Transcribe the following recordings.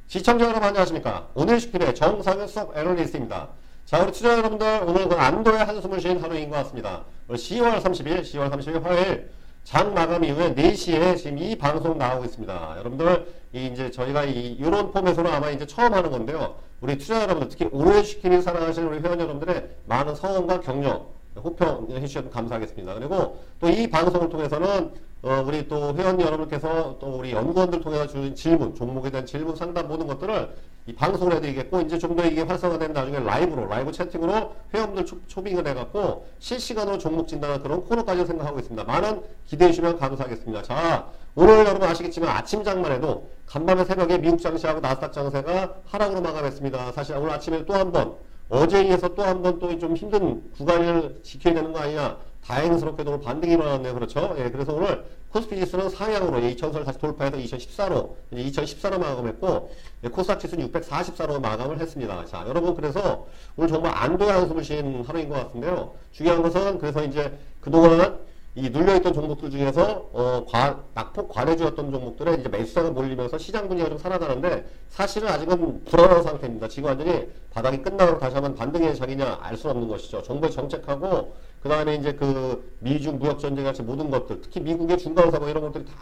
시청자 여러분 안녕하십니까? 오늘 시킬의 정상윤 수석 애널리스트입니다. 자, 우리 투자 여러분들 오늘 그 안도의 한숨을 쉬는 하루인 것 같습니다. 오늘 10월 30일 화요일 장 마감 이후에 4시에 지금 이 방송 나오고 있습니다. 여러분들 이제 저희가 이런 폼에서는 아마 이제 처음 하는 건데요. 우리 투자 여러분들 특히 오래 시키는 사랑하시는 우리 회원 여러분들의 많은 성원과 격려 호평해 주셔서 감사하겠습니다. 그리고 또 이 방송을 통해서는 우리 또 회원 여러분께서 또 우리 연구원들 통해서 주신 질문, 종목에 대한 질문 상담 모든 것들을 이 방송을 해드리겠고, 이제 좀 더 이게 활성화되면 나중에 라이브 채팅으로 회원들 초빙을 해갖고 실시간으로 종목 진단하는 그런 코너까지 생각하고 있습니다. 많은 기대해 주시면 감사하겠습니다. 자, 오늘 여러분 아시겠지만 아침 장만 해도 간밤에 새벽에 미국 장시하고 나스닥 장세가 하락으로 마감했습니다. 사실 오늘 아침에 또 한 번 어제에 이어서 또 한 번 또 좀 힘든 구간을 지켜야 되는 거 아니냐. 다행스럽게도 오늘 반등이 일어났네요. 그렇죠? 예, 그래서 오늘 코스피 지수는 상향으로 2000선을 다시 돌파해서 2014로 마감했고, 예, 코스닥 지수는 644로 마감을 했습니다. 자, 여러분 그래서 오늘 정말 안도의 한숨을 쉰 하루인 것 같은데요. 중요한 것은 그래서 이제 그동안 이 눌려있던 종목들 중에서 낙폭 과대주였던 종목들에 이제 매수세가 몰리면서 시장 분위기가 좀 살아나는데 사실은 아직은 불안한 상태입니다. 지금 완전히 바닥이 끝나고 다시 한번 반등의 장이냐 알 수 없는 것이죠. 정부의 정책하고 그 다음에 이제 그 미중 무역 전쟁 같이 모든 것들, 특히 미국의 중간사고 이런 것들이 다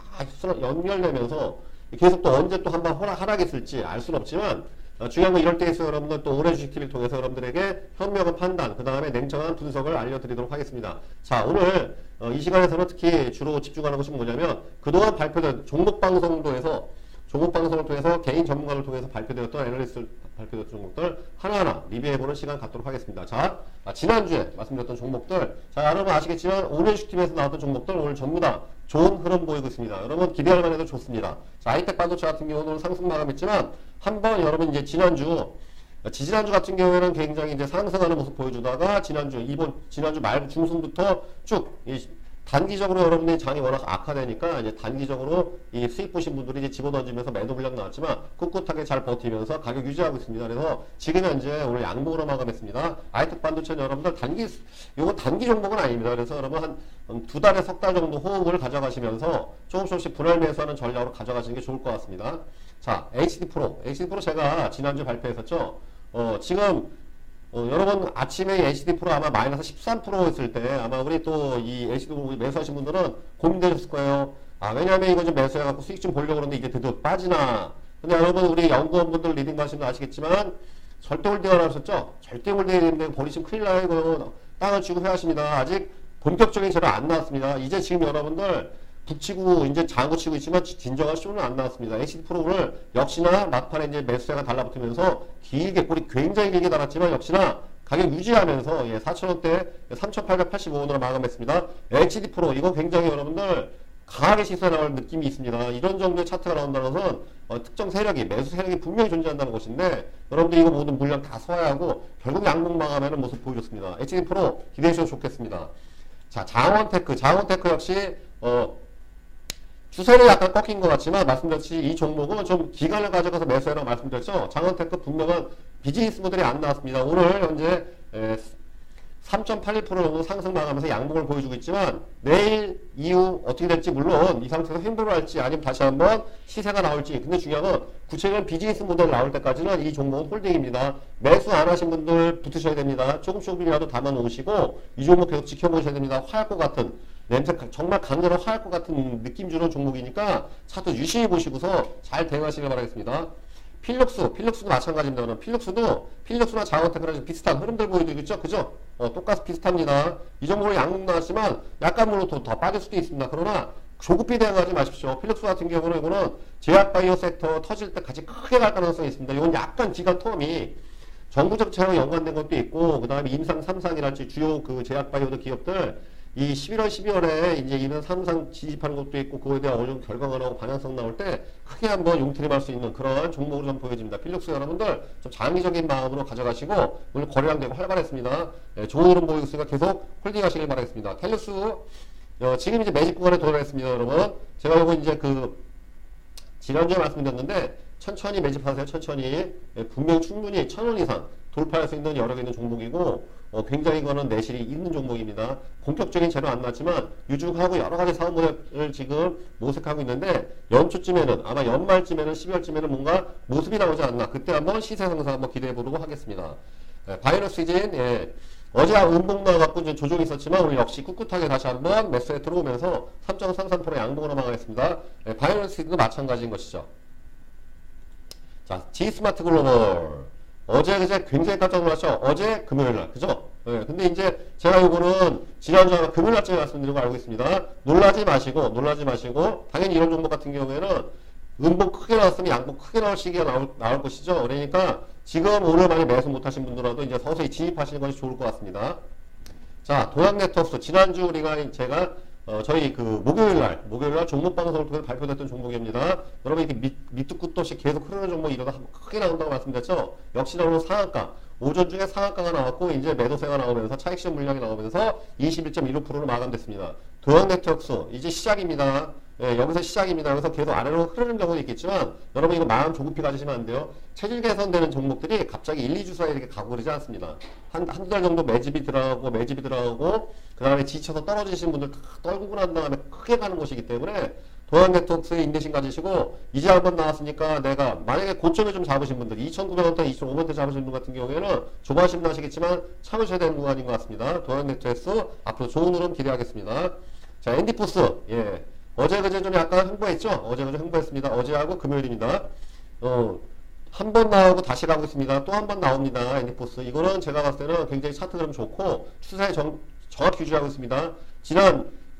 연결되면서 계속 또 언제 또 한번 하락했을지 알 수는 없지만, 중요한 건 이럴 때에서 여러분들 또 오래 주식TV를 통해서 여러분들에게 현명한 판단, 그 다음에 냉정한 분석을 알려드리도록 하겠습니다. 자, 오늘 이 시간에서는 특히 주로 집중하는 것이 뭐냐면 그동안 발표된 종목방송을 통해서 개인 전문가를 통해서 발표되었던 애널리스트 발표되었던 종목들 하나하나 리뷰해보는 시간 갖도록 하겠습니다. 자, 지난주에 말씀드렸던 종목들, 자, 여러분 아시겠지만 오늘 주식TV에서 나왔던 종목들 오늘 전부 다 좋은 흐름 보이고 있습니다. 여러분 기대할 만해도 좋습니다. 자, 하이텍 반도체 같은 경우는 상승 마감했지만 한번 여러분 이제 지난주 같은 경우에는 굉장히 이제 상승하는 모습 보여주다가 지난주 말 중순부터 쭉 단기적으로 여러분들이 장이 워낙 악화되니까 이제 단기적으로 이 수익 보신 분들이 이제 집어던지면서 매도 물량 나왔지만 꿋꿋하게 잘 버티면서 가격 유지하고 있습니다. 그래서 지금 현재 오늘 양봉으로 마감했습니다. 하이텍 반도체는 여러분들 이건 단기 종목은 아닙니다. 그래서 여러분 한 두 달에 석 달 정도 호응을 가져가시면서 조금씩 분할 매수하는 전략으로 가져가시는 게 좋을 것 같습니다. 자, HD 프로 제가 지난주 발표했었죠. 지금 여러분 아침에 HD 프로 아마 마이너스 13% 했을 때 아마 우리 또 이 HD 프로 매수하신 분들은 고민되셨을 거예요. 왜냐하면 이거 좀 매수해갖고 수익 좀 보려고 그러는데 이게 드디어 빠지나. 근데 여러분 우리 연구원분들 리딩 하시는 분 아시겠지만 절대 홀딩 안 하셨죠? 절대 홀딩이 되는데 버리시면 큰일 나요. 이거 땅을 쥐고 회하십니다. 아직 본격적인 재료 안 나왔습니다. 이제 지금 여러분들 북치고 이제 장구치고 있지만 진정한 쇼는 안 나왔습니다. HD 프로를 역시나 막판에 이제 매수세가 달라붙으면서 길게 꼬리 굉장히 길게 달았지만 역시나 가격 유지하면서 4,000원대 3,885원으로 마감했습니다. HD 프로 이거 굉장히 여러분들 강하게 시세 나올 느낌이 있습니다. 이런 정도의 차트가 나온다는 것은 특정 세력이 매수 세력이 분명히 존재한다는 것인데 여러분들 이거 모든 물량 다 소화하고 결국 양봉 마감하는 모습 보여줬습니다. HD 프로 기대해 주셔도 좋겠습니다. 자, 장원테크 역시 추세는 약간 꺾인 것 같지만 말씀드렸듯이 이 종목은 좀 기간을 가져가서 매수해라고 말씀드렸죠. 장원테크 분명한 비즈니스 모델이 안 나왔습니다. 오늘 현재 3.81% 정도 상승 나가면서 양봉을 보여주고 있지만 내일 이후 어떻게 될지 물론 이 상태에서 횡보를 할지 아니면 다시 한번 시세가 나올지, 근데 중요한 건 구체적인 비즈니스 모델 나올 때까지는 이 종목은 홀딩입니다. 매수 안 하신 분들 붙으셔야 됩니다. 조금이라도 담아 놓으시고 이 종목 계속 지켜보셔야 됩니다. 화할 것 같은 냄새 정말 강렬한 화할 것 같은 느낌 주는 종목이니까 차트 유심히 보시고서 잘 대응하시길 바라겠습니다. 필룩스도 마찬가지입니다. 필룩스나 장원테크랑 비슷한 흐름들 보여주고 있죠? 그죠? 똑같이 비슷합니다. 이 정도로 양봉 나왔지만 약간 물론 더 빠질 수도 있습니다. 그러나 조급히 대응하지 마십시오. 필룩스 같은 경우는 이거는 제약바이오 섹터 터질 때 같이 크게 갈 가능성이 있습니다. 이건 약간 기간 텀이 정부 정책과 연관된 것도 있고, 그 다음에 임상 3상이랄지 주요 그 제약바이오 기업들 이 11월, 12월에 이제 이런 3상 지집하는 것도 있고, 그거에 대한 어느 정도 결과가 나오고 방향성 나올 때 크게 한번 용트림할 수 있는 그런 종목으로 좀 보여집니다. 필룩스 여러분들 좀 장기적인 마음으로 가져가시고 오늘 거래량 되고 활발했습니다. 좋은 흐름 보이고 있으니까 계속 홀딩 하시길 바라겠습니다. 텔루스 지금 이제 매집 구간에 도달했습니다. 여러분 제가 이거 이제 지난주에 말씀드렸는데 천천히 매집하세요. 천천히. 예, 분명 충분히 1,000원 이상 돌파할 수 있는 여력이 있는 종목이고 굉장히 이거는 내실이 있는 종목입니다. 본격적인 재료 안 났지만 유중하고 여러 가지 사업 모델을 지금 모색하고 있는데 연초쯤에는 아마 연말쯤에는 12월쯤에는 뭔가 모습이 나오지 않나. 그때 한번 시세 상승 한번 기대해 보도록 하겠습니다. 예, 바이러스 시즌 예. 어제 음봉 나와갖고 이제 조정이 있었지만 오늘 역시 꿋꿋하게 다시 한번 매수에 들어오면서 3.33% 양봉으로 마감했습니다. 예, 바이러스 시즌도 마찬가지인 것이죠. 자, G스마트 글로벌. 어제 그제 굉장히 깜짝 놀랐죠? 어제 금요일날. 그죠? 예, 근데 이제 제가 요거는 지난주 아마 금요일날쯤에 말씀드리고 알고 있습니다. 놀라지 마시고, 당연히 이런 종목 같은 경우에는 음봉 크게 나왔으면 양봉 크게 나올 시기가 나올 것이죠. 그러니까 지금 오늘 만약 매수 못하신 분들라도 이제 서서히 진입하시는 것이 좋을 것 같습니다. 자, 동양네트워크. 지난주 우리가 제가 저희 그 목요일날 종목 방송을 통해서 발표됐던 종목입니다. 여러분 이렇게 밑도 끝도 없이 계속 흐르는 종목 이러다 한번 크게 나온다고 말씀드렸죠. 역시나 오늘 상한가. 오전 중에 상한가가 나왔고 이제 매도세가 나오면서 차익실현 물량이 나오면서 21.15%로 마감됐습니다. 동양네트워크 이제 시작입니다. 예, 여기서 시작입니다. 여기서 계속 아래로 흐르는 경우도 있겠지만 여러분 이거 마음 조급히 가지시면 안 돼요. 체질 개선되는 종목들이 갑자기 1, 2주 사이에 이렇게 가고 그러지 않습니다. 한두 달 정도 매집이 들어가고 그 다음에 지쳐서 떨어지신 분들 다 떨구고 난 다음에 크게 가는 것이기 때문에 동양네트워크에 인내심 가지시고 이제 한번 나왔으니까 내가 만약에 고점을 좀 잡으신 분들 2,900원대, 2,500원대 잡으신 분 같은 경우에는 조바심도 하시겠지만 참으셔야 되는 구간인 것 같습니다. 동양네트워크 앞으로 좋은 흐름 기대하겠습니다. 자, 엔디포스 예. 어제 그제 좀 약간 흥보했죠? 어제 그제 흥보했습니다. 어제하고 금요일입니다. 한 번 나오고 다시 가고 있습니다. 또 한 번 나옵니다. 엔디포스. 이거는 제가 봤을 때는 굉장히 차트 흐름 좋고 추세에 정확히 유지하고 있습니다.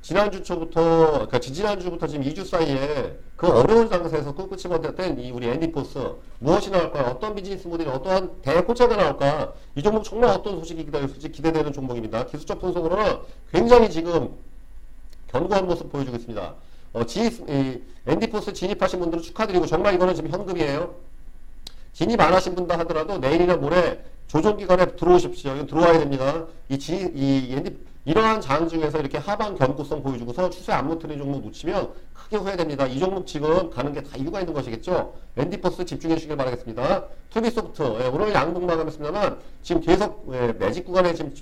지난주 초부터, 그러니까 지난주부터 지금 2주 사이에 그 어려운 장세에서 꿋꿋이 버텼던 이 우리 엔디포스. 무엇이 나올까? 어떤 비즈니스 모델이 어떠한 대호재가 나올까? 이 종목 정말 어떤 소식이 기대되는 종목입니다. 기술적 분석으로는 굉장히 지금 견고한 모습 보여주고 있습니다. 엔디포스 진입하신 분들은 축하드리고 정말 이거는 지금 현금이에요. 진입 안 하신 분다 하더라도 내일이나 모레 조정기간에 들어오십시오. 이건 들어와야 됩니다. 이러한 장 중에서 이렇게 하방 견고성 보여주고서 추세 안 못하는 종목 놓치면 크게 후회됩니다. 이 종목 지금 가는 게 다 이유가 있는 것이겠죠. 엔디포스 집중해 주시길 바라겠습니다. 투비소프트 예, 오늘 양봉 마감했습니다만 지금 계속 매직 구간에 지금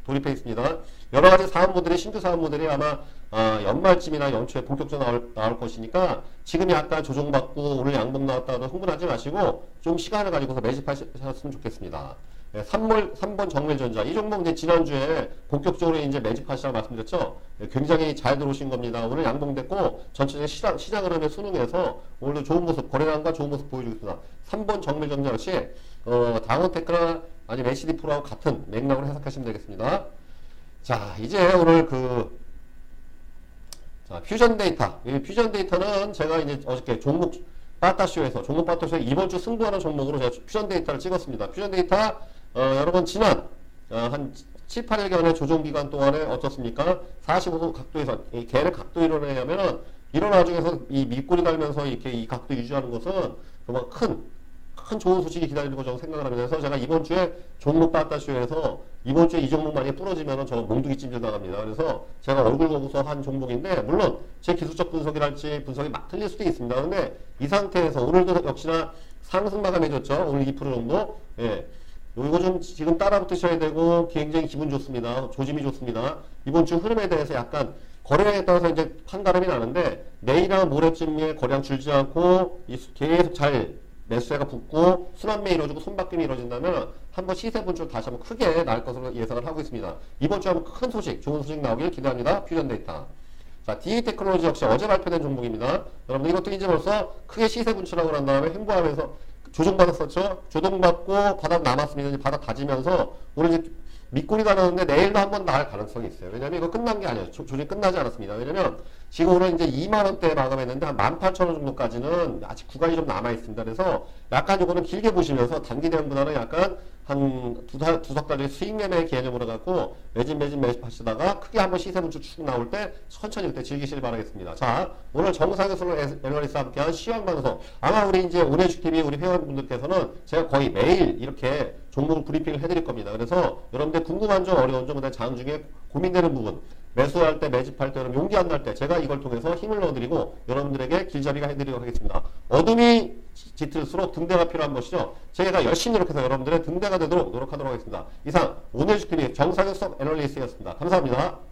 돌입해 있습니다. 여러 가지 사업 모델이 신규 사업 모델이 아마 연말쯤이나 연초에 본격적으로 나올 것이니까 지금 약간 조정받고 오늘 양봉 나왔다고 흥분하지 마시고 좀 시간을 가지고서 매집하셨으면 좋겠습니다. 네, 3번 정밀전자 이 종목 이제 지난주에 본격적으로 이제 매집하시라고 말씀드렸죠. 네, 굉장히 잘 들어오신 겁니다. 오늘 양봉됐고 전체적인 시장 흐름에 순응해서 오늘도 좋은 모습 거래량과 좋은 모습 보여주고 있습니다. 3번 정밀전자 역시 다운테크나 아니면 HD 프로하고 같은 맥락으로 해석하시면 되겠습니다. 자, 이제 오늘 퓨전 데이터. 이 퓨전 데이터는 제가 이제 어저께 종목 빠따쇼에서 이번 주 승부하는 종목으로 제가 퓨전 데이터를 찍었습니다. 퓨전 데이터, 여러분, 지난, 한 7, 8일간의 조정기간 동안에 어떻습니까? 45도 각도에서, 이 개를 각도 일어나냐면은, 이런 와중에서 이 밑골이 달면서 이렇게 이 각도 유지하는 것은 정말 큰 좋은 소식이 기다리는 거 저는 생각을 하면서 제가 이번 주에 종목 빠따쇼에서 이번 주에 이 종목 만약에 부러지면은 저 몽둥이 찜질 나갑니다. 그래서 제가 얼굴 보고서 한 종목인데 물론 제 기술적 분석이랄지 분석이 막 틀릴 수도 있습니다. 근데 이 상태에서 오늘도 역시나 상승 마감해줬죠. 오늘 2% 정도. 예. 이거 좀 지금 따라 붙으셔야 되고 굉장히 기분 좋습니다. 조짐이 좋습니다. 이번 주 흐름에 대해서 약간 거래량에 따라서 이제 판가름이 나는데 내일이나 모레쯤에 거래량 줄지 않고 계속 잘 매수세가 붙고 순환매 이루어지고 손바뀜이 이루어진다면 한번 시세 분출 다시 한번 크게 날 것으로 예상을 하고 있습니다. 이번 주에 한번 큰 소식, 좋은 소식 나오길 기대합니다. 퓨전 데이터. 자, DA 테크놀로지 역시 어제 발표된 종목입니다. 여러분들 이것도 이제 벌써 크게 시세 분출하고 난 다음에 횡보하면서 조정받았었죠. 조정받고 바닥 남았습니다. 이제 바닥 다지면서 오늘 이제 밑골이 가는데 내일도 한번 나갈 가능성이 있어요. 왜냐면 이거 끝난 게 아니에요. 조정이 끝나지 않았습니다. 왜냐면 지금 오늘 이제 2만원대 마감했는데 한 18,000원 정도까지는 아직 구간이 좀 남아있습니다. 그래서 약간 이거는 길게 보시면서 단기 대응보다는 약간 한 두석 달의 수익 매매 개념으로 갖고 매집하시다가 크게 한번 시세 분출 쭉 나올 때 천천히 그때 즐기시길 바라겠습니다. 자, 오늘 정상에서 애널리스트와 함께한 시황방송. 아마 우리 이제 오네주TV 우리 회원분들께서는 제가 거의 매일 이렇게 종목 브리핑을 해드릴 겁니다. 그래서 여러분들 궁금한 점, 어려운 점, 그다음 장 중에 고민되는 부분, 매수할 때, 매집할 때, 용기 안 날 때 제가 이걸 통해서 힘을 넣어드리고 여러분들에게 길잡이가 해드리도록 하겠습니다. 어둠이 짙을수록 등대가 필요한 것이죠. 제가 열심히 노력해서 여러분들의 등대가 되도록 노력하도록 하겠습니다. 이상 오늘 주크리 정상현 수업 애널리스트였습니다. 감사합니다.